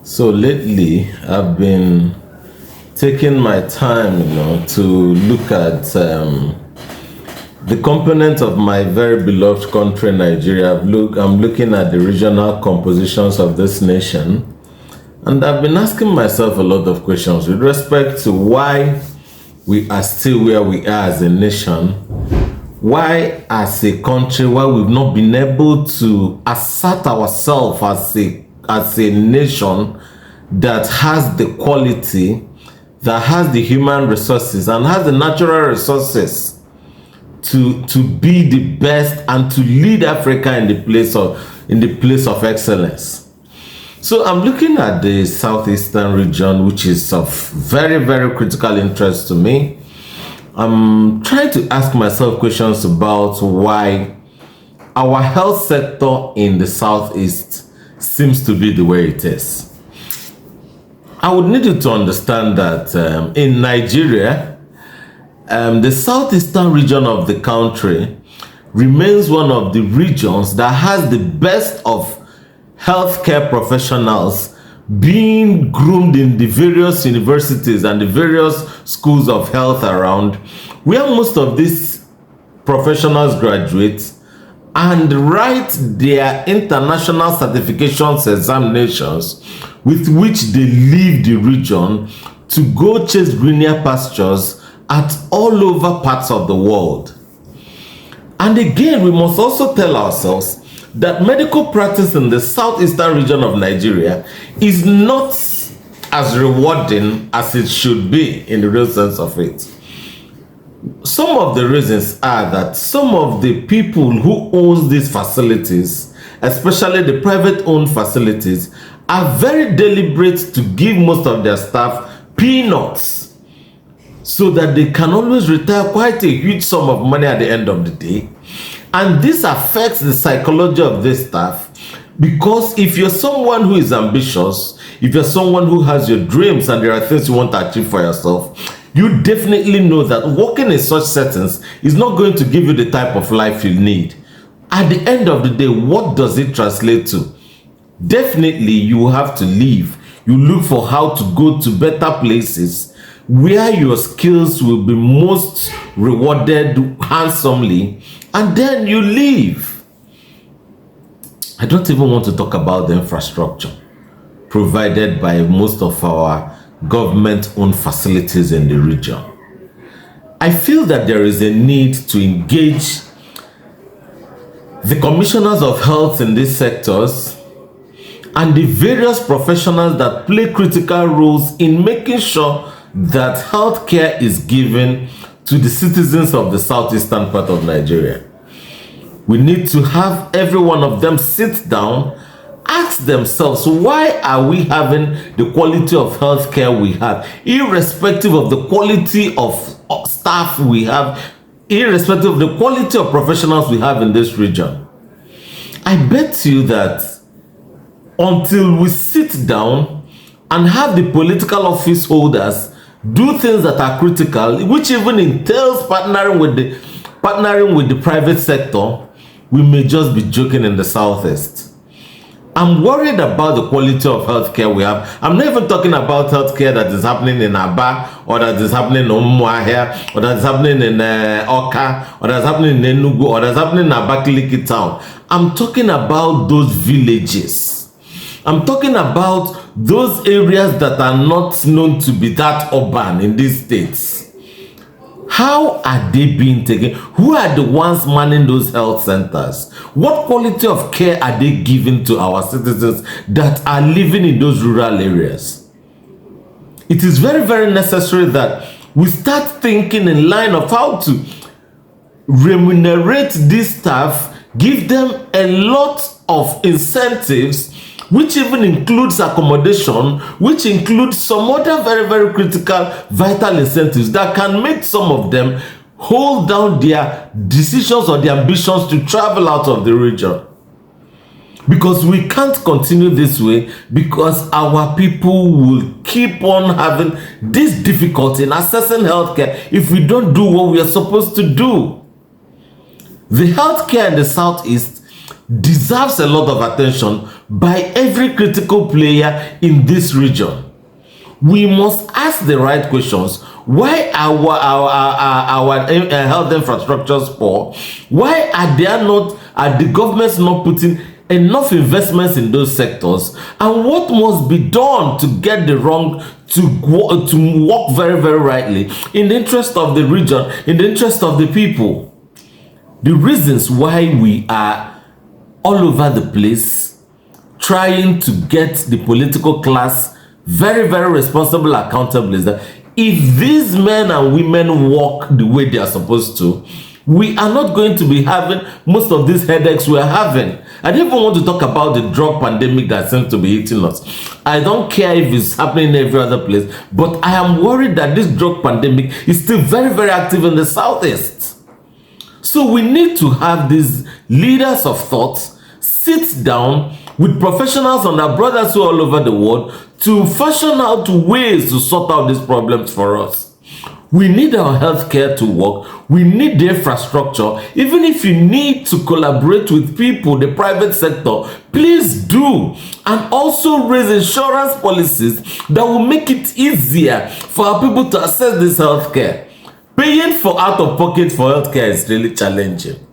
So lately, I've been taking my time, to look at the component of my very beloved country, Nigeria. I'm looking at the regional compositions of this nation, and I've been asking myself a lot of questions with respect to why we are still where we are as a nation, why as a country, why we've not been able to assert ourselves as a nation that has the quality, that has the human resources and has the natural resources to be the best and to lead Africa in the place of excellence. So I'm looking at the southeastern region, which is of very, very critical interest to me. I'm trying to ask myself questions about why our health sector in the southeast seems to be the way it is. I would need you to understand that in Nigeria, the southeastern region of the country remains one of the regions that has the best of healthcare professionals being groomed in the various universities and the various schools of health around, where most of these professionals graduate and write their international certifications examinations with which they leave the region to go chase greener pastures at all over parts of the world. And again, we must also tell ourselves that medical practice in the southeastern region of Nigeria is not as rewarding as it should be in the real sense of it. Some of the reasons are that some of the people who own these facilities, especially the private-owned facilities, are very deliberate to give most of their staff peanuts so that they can always retire quite a huge sum of money at the end of the day. And this affects the psychology of this staff, because if you're someone who is ambitious, if you're someone who has your dreams and there are things you want to achieve for yourself, you definitely know that working in such settings is not going to give you the type of life you need. At the end of the day, what does it translate to? Definitely, you have to leave. You look for how to go to better places where your skills will be most rewarded handsomely, and then you leave. I don't even want to talk about the infrastructure provided by most of our government-owned facilities in the region. I feel that there is a need to engage the commissioners of health in these sectors and the various professionals that play critical roles in making sure that healthcare is given to the citizens of the southeastern part of Nigeria. We need to have every one of them sit down, ask themselves, why are we having the quality of healthcare we have, irrespective of the quality of staff we have, irrespective of the quality of professionals we have in this region. I bet you that until we sit down and have the political office holders do things that are critical, which even entails partnering with the private sector, we may just be joking in the southeast. I'm worried about the quality of healthcare we have. I'm not even talking about healthcare that is happening in Aba, or that is happening in Umuahia, or that is happening in Oka, or that is happening in Enugu, or that is happening in Abakaliki town. I'm talking about those villages. I'm talking about those areas that are not known to be that urban in these states. How are they being taken? Who are the ones manning those health centers? What quality of care are they giving to our citizens that are living in those rural areas? It is very, very necessary that we start thinking in line of how to remunerate these staff, give them a lot of incentives, which even includes accommodation, which includes some other very, very critical, vital incentives that can make some of them hold down their decisions or their ambitions to travel out of the region. Because we can't continue this way, because our people will keep on having this difficulty in accessing healthcare if we don't do what we are supposed to do. The healthcare in the southeast deserves a lot of attention by every critical player in this region. We must ask the right questions. Why are our health infrastructures poor? Why are the governments not putting enough investments in those sectors? And what must be done to get the wrong to work very, very rightly in the interest of the region, in the interest of the people? The reasons why we are all over the place trying to get the political class very, very responsible, accountable is that if these men and women work the way they are supposed to, we are not going to be having most of these headaches we are having. I don't even want to talk about the drug pandemic that seems to be hitting us. I don't care if it's happening in every other place, but I am worried that this drug pandemic is still very, very active in the Southeast. So we need to have these leaders of thought sit down with professionals and our brothers who are all over the world to fashion out ways to sort out these problems for us. We need our healthcare to work. We need the infrastructure. Even if you need to collaborate with people, the private sector, please do. And also raise insurance policies that will make it easier for our people to access this healthcare. Paying for out of pocket for healthcare is really challenging.